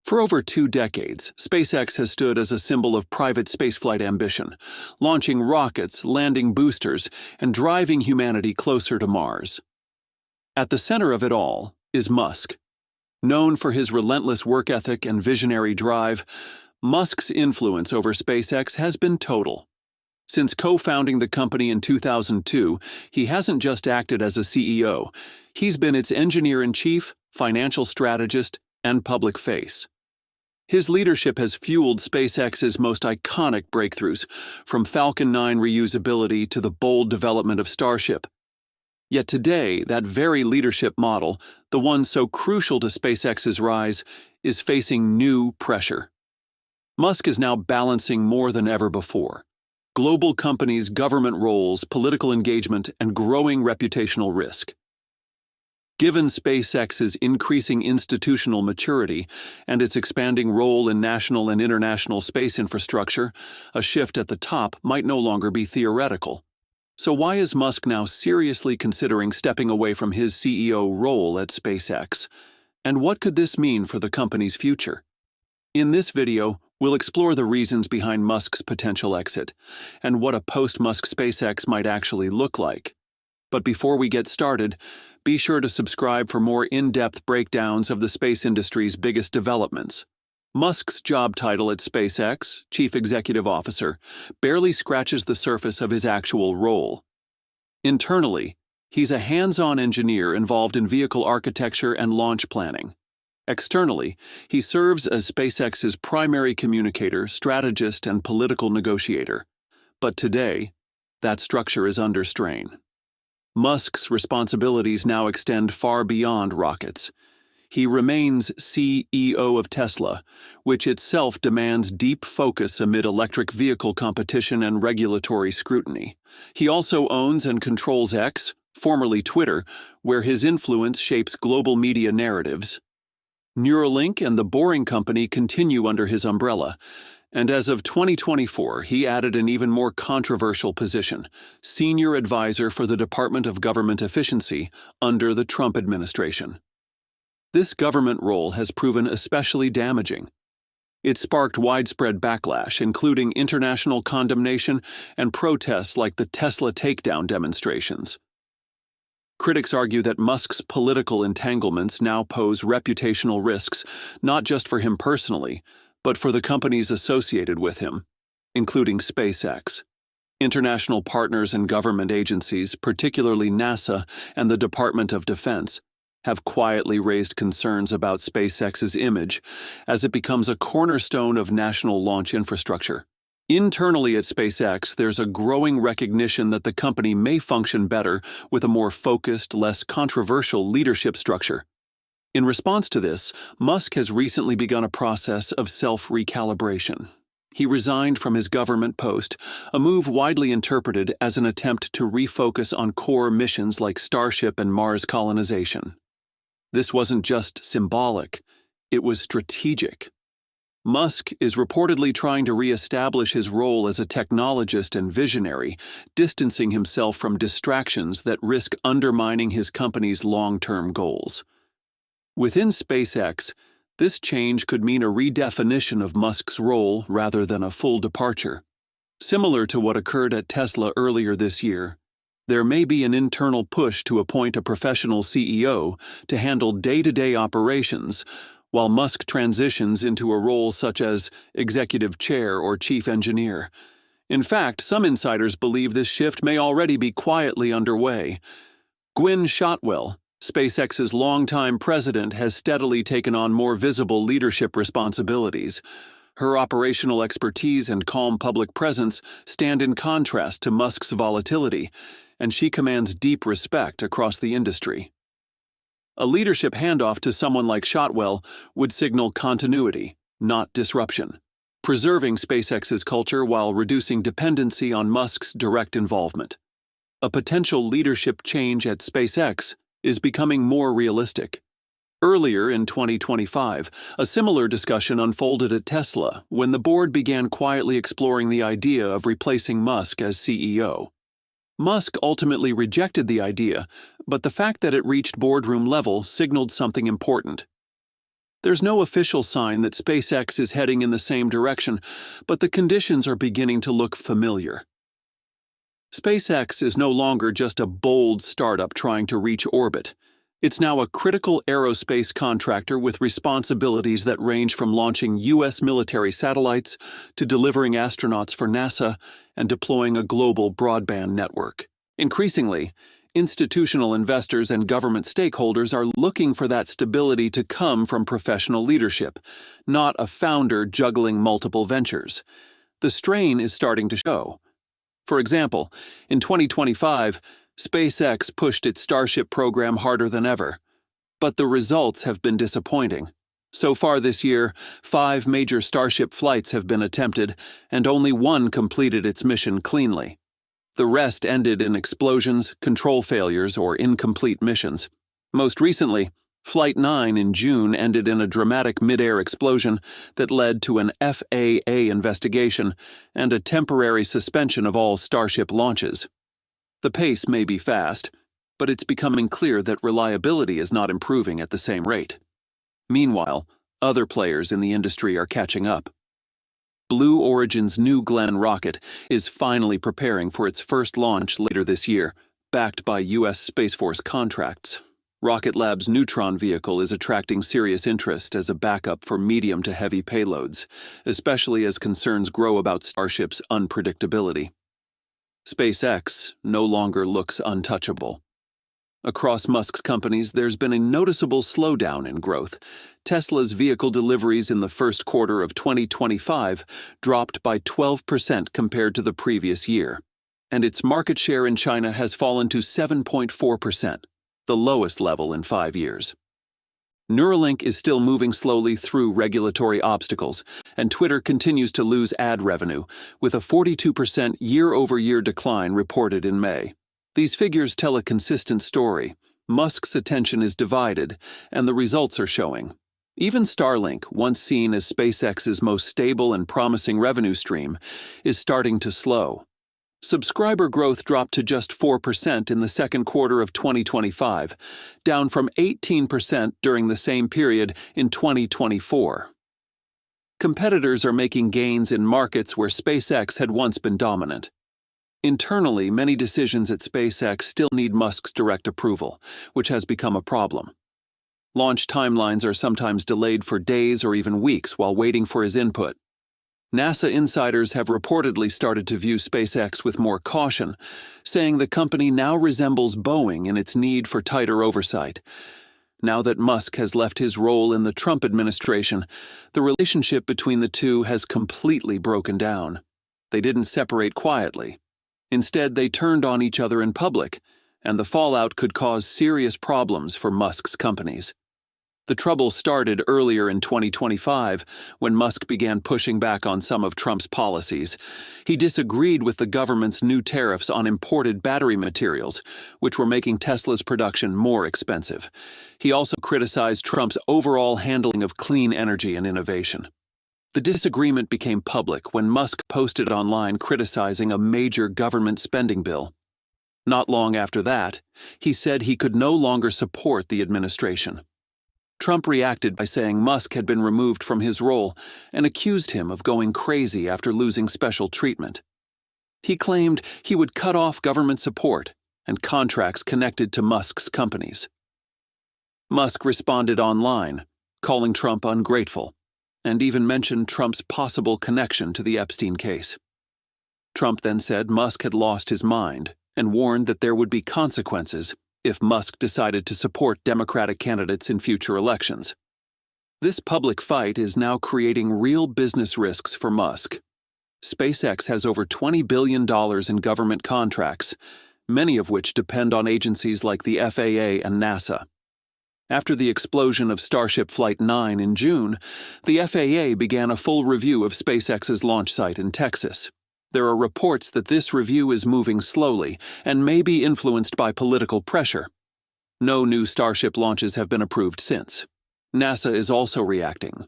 For over 2 decades, SpaceX has stood as a symbol of private spaceflight ambition, launching rockets, landing boosters, and driving humanity closer to Mars. At the center of it all is Musk. Known for his relentless work ethic and visionary drive, Musk's influence over SpaceX has been total. Since co-founding the company in 2002, he hasn't just acted as a CEO, he's been its engineer-in-chief, financial strategist, and public face. His leadership has fueled SpaceX's most iconic breakthroughs, from Falcon 9 reusability to the bold development of Starship. Yet today, that very leadership model, the one so crucial to SpaceX's rise, is facing new pressure. Musk is now balancing more than ever before: global companies, government roles, political engagement, and growing reputational risk. Given SpaceX's increasing institutional maturity and its expanding role in national and international space infrastructure, a shift at the top might no longer be theoretical. So why is Musk now seriously considering stepping away from his CEO role at SpaceX? And what could this mean for the company's future? In this video, we'll explore the reasons behind Musk's potential exit and what a post-Musk SpaceX might actually look like. But before we get started, be sure to subscribe for more in-depth breakdowns of the space industry's biggest developments. Musk's job title at SpaceX, Chief Executive Officer, barely scratches the surface of his actual role. Internally, he's a hands-on engineer involved in vehicle architecture and launch planning. Externally, he serves as SpaceX's primary communicator, strategist, and political negotiator. But today, that structure is under strain. Musk's responsibilities now extend far beyond rockets. He remains CEO of Tesla, which itself demands deep focus amid electric vehicle competition and regulatory scrutiny. He also owns and controls X, formerly Twitter, where his influence shapes global media narratives. Neuralink and The Boring Company continue under his umbrella, and as of 2024, he added an even more controversial position: Senior Advisor for the Department of Government Efficiency under the Trump administration. This government role has proven especially damaging. It sparked widespread backlash, including international condemnation and protests like the Tesla takedown demonstrations. Critics argue that Musk's political entanglements now pose reputational risks, not just for him personally, but for the companies associated with him, including SpaceX. International partners and government agencies, particularly NASA and the Department of Defense, have quietly raised concerns about SpaceX's image as it becomes a cornerstone of national launch infrastructure. Internally at SpaceX, there's a growing recognition that the company may function better with a more focused, less controversial leadership structure. In response to this, Musk has recently begun a process of self-recalibration. He resigned from his government post, a move widely interpreted as an attempt to refocus on core missions like Starship and Mars colonization. This wasn't just symbolic, it was strategic. Musk is reportedly trying to re-establish his role as a technologist and visionary, distancing himself from distractions that risk undermining his company's long-term goals. Within SpaceX, this change could mean a redefinition of Musk's role rather than a full departure. Similar to what occurred at Tesla earlier this year, there may be an internal push to appoint a professional CEO to handle day-to-day operations, while Musk transitions into a role such as executive chair or chief engineer. In fact, some insiders believe this shift may already be quietly underway. Gwynne Shotwell, SpaceX's longtime president, has steadily taken on more visible leadership responsibilities. Her operational expertise and calm public presence stand in contrast to Musk's volatility, and she commands deep respect across the industry. A leadership handoff to someone like Shotwell would signal continuity, not disruption, preserving SpaceX's culture while reducing dependency on Musk's direct involvement. A potential leadership change at SpaceX is becoming more realistic. Earlier in 2025, a similar discussion unfolded at Tesla when the board began quietly exploring the idea of replacing Musk as CEO. Musk ultimately rejected the idea, but the fact that it reached boardroom level signaled something important. There's no official sign that SpaceX is heading in the same direction, but the conditions are beginning to look familiar. SpaceX is no longer just a bold startup trying to reach orbit. It's now a critical aerospace contractor with responsibilities that range from launching U.S. military satellites to delivering astronauts for NASA and deploying a global broadband network. Increasingly, institutional investors and government stakeholders are looking for that stability to come from professional leadership, not a founder juggling multiple ventures. The strain is starting to show. For example, in 2025, SpaceX pushed its Starship program harder than ever, but the results have been disappointing. So far this year, 5 major Starship flights have been attempted, and only one completed its mission cleanly. The rest ended in explosions, control failures, or incomplete missions. Most recently, Flight 9 in June ended in a dramatic mid-air explosion that led to an FAA investigation and a temporary suspension of all Starship launches. The pace may be fast, but it's becoming clear that reliability is not improving at the same rate. Meanwhile, other players in the industry are catching up. Blue Origin's New Glenn rocket is finally preparing for its first launch later this year, backed by U.S. Space Force contracts. Rocket Lab's Neutron vehicle is attracting serious interest as a backup for medium to heavy payloads, especially as concerns grow about Starship's unpredictability. SpaceX no longer looks untouchable. Across Musk's companies, there's been a noticeable slowdown in growth. Tesla's vehicle deliveries in the first quarter of 2025 dropped by 12% compared to the previous year, and its market share in China has fallen to 7.4%, the lowest level in 5 years. Neuralink is still moving slowly through regulatory obstacles, and Twitter continues to lose ad revenue, with a 42% year-over-year decline reported in May. These figures tell a consistent story. Musk's attention is divided, and the results are showing. Even Starlink, once seen as SpaceX's most stable and promising revenue stream, is starting to slow. Subscriber growth dropped to just 4% in the second quarter of 2025, down from 18% during the same period in 2024. Competitors are making gains in markets where SpaceX had once been dominant. Internally, many decisions at SpaceX still need Musk's direct approval, which has become a problem. Launch timelines are sometimes delayed for days or even weeks while waiting for his input. NASA insiders have reportedly started to view SpaceX with more caution, saying the company now resembles Boeing in its need for tighter oversight. Now that Musk has left his role in the Trump administration, the relationship between the two has completely broken down. They didn't separate quietly. Instead, they turned on each other in public, and the fallout could cause serious problems for Musk's companies. The trouble started earlier in 2025 when Musk began pushing back on some of Trump's policies. He disagreed with the government's new tariffs on imported battery materials, which were making Tesla's production more expensive. He also criticized Trump's overall handling of clean energy and innovation. The disagreement became public when Musk posted online criticizing a major government spending bill. Not long after that, he said he could no longer support the administration. Trump reacted by saying Musk had been removed from his role and accused him of going crazy after losing special treatment. He claimed he would cut off government support and contracts connected to Musk's companies. Musk responded online, calling Trump ungrateful, and even mentioned Trump's possible connection to the Epstein case. Trump then said Musk had lost his mind and warned that there would be consequences if Musk decided to support Democratic candidates in future elections. This public fight is now creating real business risks for Musk. SpaceX has over $20 billion in government contracts, many of which depend on agencies like the FAA and NASA. After the explosion of Starship Flight 9 in June, the FAA began a full review of SpaceX's launch site in Texas. There are reports that this review is moving slowly and may be influenced by political pressure. No new Starship launches have been approved since. NASA is also reacting.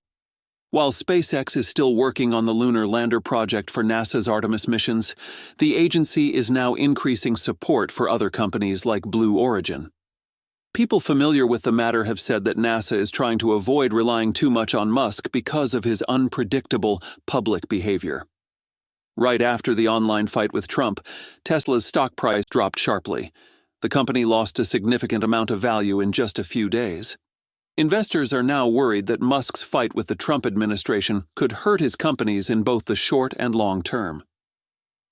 While SpaceX is still working on the lunar lander project for NASA's Artemis missions, the agency is now increasing support for other companies like Blue Origin. People familiar with the matter have said that NASA is trying to avoid relying too much on Musk because of his unpredictable public behavior. Right after the online fight with Trump, Tesla's stock price dropped sharply. The company lost a significant amount of value in just a few days. Investors are now worried that Musk's fight with the Trump administration could hurt his companies in both the short and long term.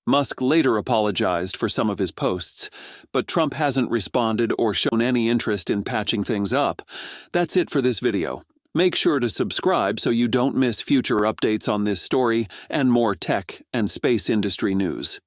Musk later apologized for some of his posts, but Trump hasn't responded or shown any interest in patching things up. That's it for this video. Make sure to subscribe so you don't miss future updates on this story and more tech and space industry news.